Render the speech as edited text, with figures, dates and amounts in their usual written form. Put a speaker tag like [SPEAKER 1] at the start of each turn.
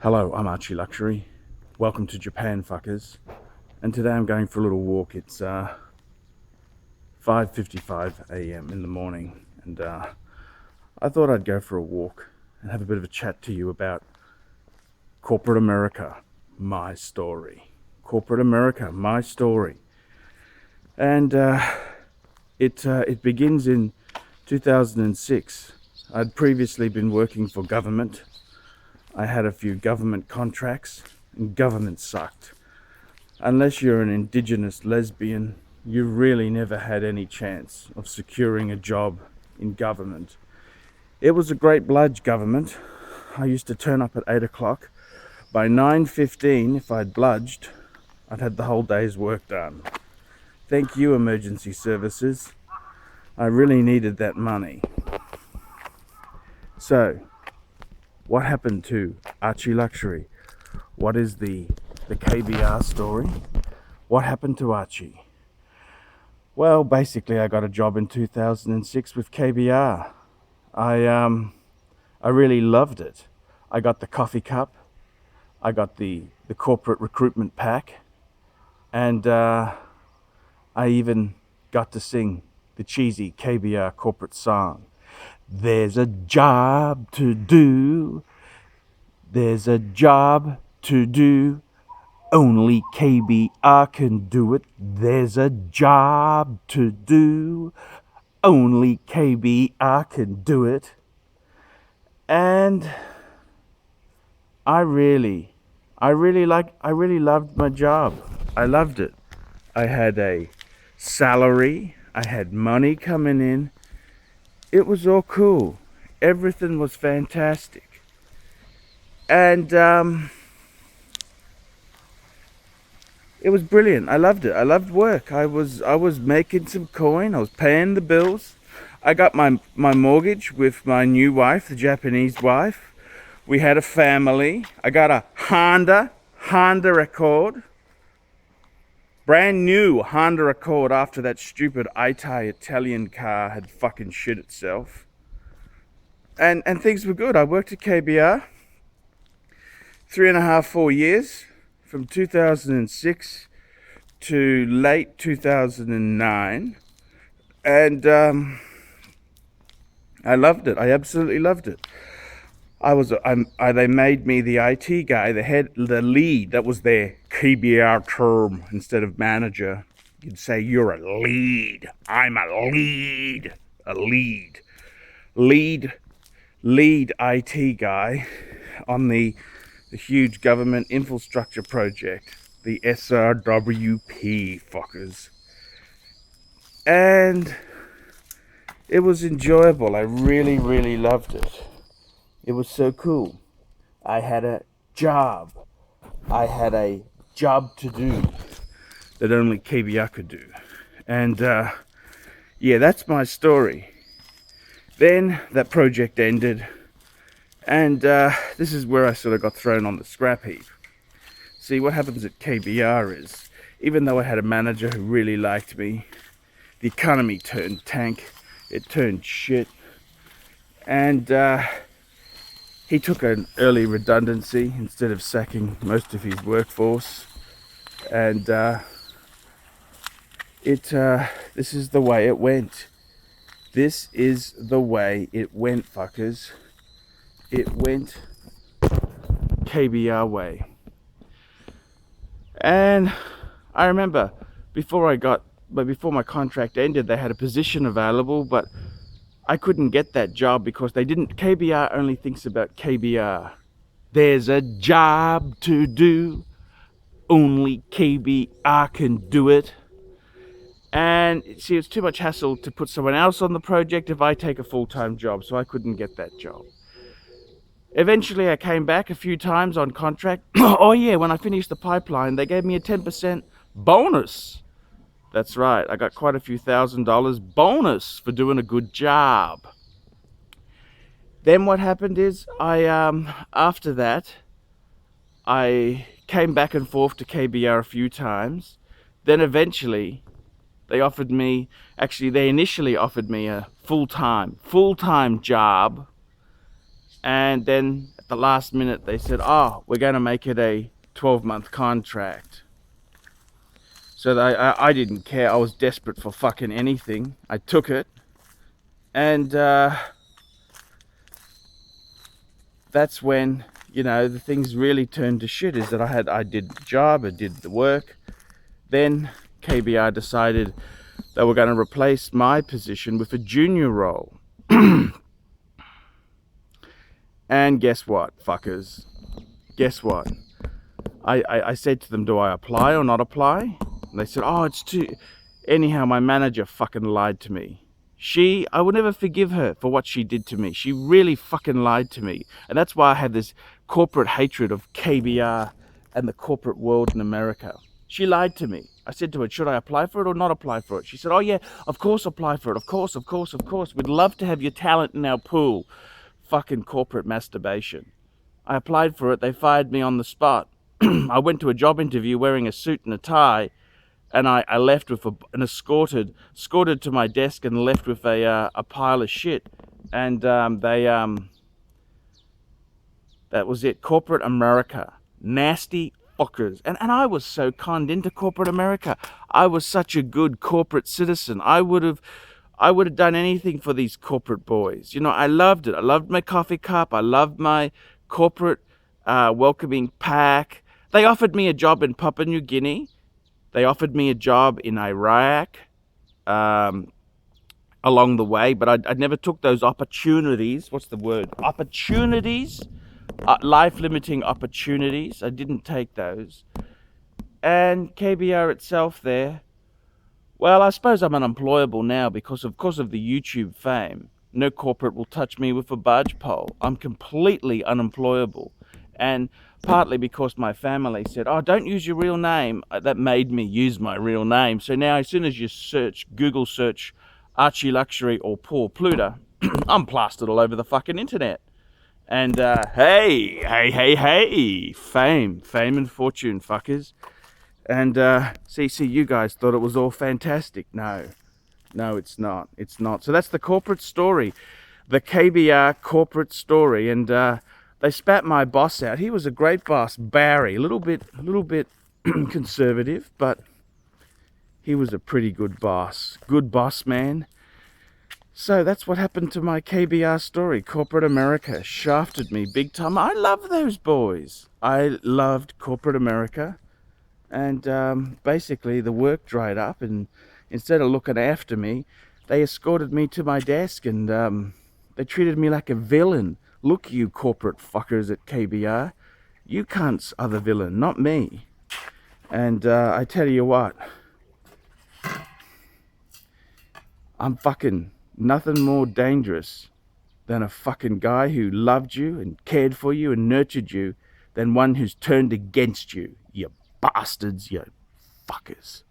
[SPEAKER 1] Hello, I'm ArchieLuxury. Welcome to Japan, fuckers. And today I'm going for a little walk. It's 5:55 a.m. in the morning, and I thought I'd go for a walk and have a bit of a chat to you about corporate America, my story. Corporate America, my story. And it begins in 2006. I'd previously been working for government. I had a few government contracts, and government sucked. Unless you're an indigenous lesbian, you really never had any chance of securing a job in government. It was a great bludge, government. I used to turn up at 8 o'clock. By 9:15, if I'd bludged, I'd had the whole day's work done. Thank you, emergency services. I really needed that money. So, what happened to ArchieLuxury? What is the KBR story? What happened to Archie? Well, basically I got a job in 2006 with KBR. I really loved it. I got the coffee cup, I got the corporate recruitment pack, and I even got to sing the cheesy KBR corporate song. There's a job to do. There's a job to do. Only KBR can do it. There's a job to do. Only KBR can do it. And I really loved my job. I loved it. I had a salary. I had money coming in. It was all cool. Everything was fantastic. And it was brilliant. I loved it. I loved work. I was making some coin. I was paying the bills. I got my mortgage with my new wife, the Japanese wife. We had a family. I got a Honda Accord. Brand new Honda Accord after that stupid Italian car had fucking shit itself. And things were good. I worked at KBR 3.5, 4 years, from 2006 to late 2009. And I loved it. I absolutely loved it. They made me the IT guy, the lead. That was their KBR term. Instead of manager, you'd say you're a lead. I'm a lead. Lead IT guy on the huge government infrastructure project, the SRWP, fuckers. And it was enjoyable. I really loved it. It was so cool. I had a job. I had a job to do that only KBR could do. And yeah, that's my story. Then that project ended, and this is where I sort of got thrown on the scrap heap. See, what happens at KBR is, even though I had a manager who really liked me, the economy turned tank. It turned shit. And he took an early redundancy instead of sacking most of his workforce. And this is the way it went. This is the way it went, fuckers. It went KBR way. And I remember before my contract ended, they had a position available, but I couldn't get that job because KBR only thinks about KBR. There's a job to do. Only KBR can do it. And see, it's too much hassle to put someone else on the project if I take a full-time job, so I couldn't get that job. Eventually I came back a few times on contract. Oh yeah, when I finished the pipeline, they gave me a 10% bonus. That's right, I got quite a few $1,000 bonus for doing a good job. Then what happened is, after that, I came back and forth to KBR a few times. Then eventually, they initially offered me a full-time job. And then the last minute they said, oh, we're going to make it a 12-month contract. So I didn't care. I was desperate for fucking anything. I took it. And that's when, you know, the things really turned to shit. Is that I did the job, I did the work. Then KBR decided they were going to replace my position with a junior role. And guess what, fuckers? Guess what? I said to them, do I apply or not apply? And they said, oh, it's too... Anyhow, my manager fucking lied to me. I would never forgive her for what she did to me. She really fucking lied to me. And that's why I had this corporate hatred of KBR and the corporate world in America. She lied to me. I said to her, should I apply for it or not apply for it? She said, oh yeah, of course apply for it. Of course, of course, of course. We'd love to have your talent in our pool. Fucking corporate masturbation. I applied for it. They fired me on the spot. I went to a job interview wearing a suit and a tie, and I left with escorted to my desk and left with a pile of shit. And that was it. Corporate America. Nasty fuckers. And I was so conned into corporate America. I was such a good corporate citizen. I would have done anything for these corporate boys. You know, I loved it. I loved my coffee cup. I loved my corporate welcoming pack. They offered me a job in Papua New Guinea. They offered me a job in Iraq along the way, but I never took those opportunities. What's the word? Opportunities? Life-limiting opportunities. I didn't take those. And KBR itself there, well, I suppose I'm unemployable now because of the YouTube fame. No corporate will touch me with a barge pole. I'm completely unemployable. And partly because my family said, oh, don't use your real name. That made me use my real name. So now as soon as you Google search ArchieLuxury or Paul Pluta, I'm plastered all over the fucking internet. And hey, fame and fortune, fuckers. And see, you guys thought it was all fantastic. No, it's not. It's not. So that's the corporate story, the KBR corporate story. And they spat my boss out. He was a great boss, Barry. A little bit conservative, but he was a pretty good boss. Good boss man. So that's what happened to my KBR story. Corporate America shafted me big time. I love those boys. I loved corporate America. And basically the work dried up, and instead of looking after me, they escorted me to my desk, and they treated me like a villain. Look, you corporate fuckers at KBR, you cunts are the villain, not me. And I tell you what, I'm fucking nothing more dangerous than a fucking guy who loved you and cared for you and nurtured you than one who's turned against you, you bastards, you fuckers.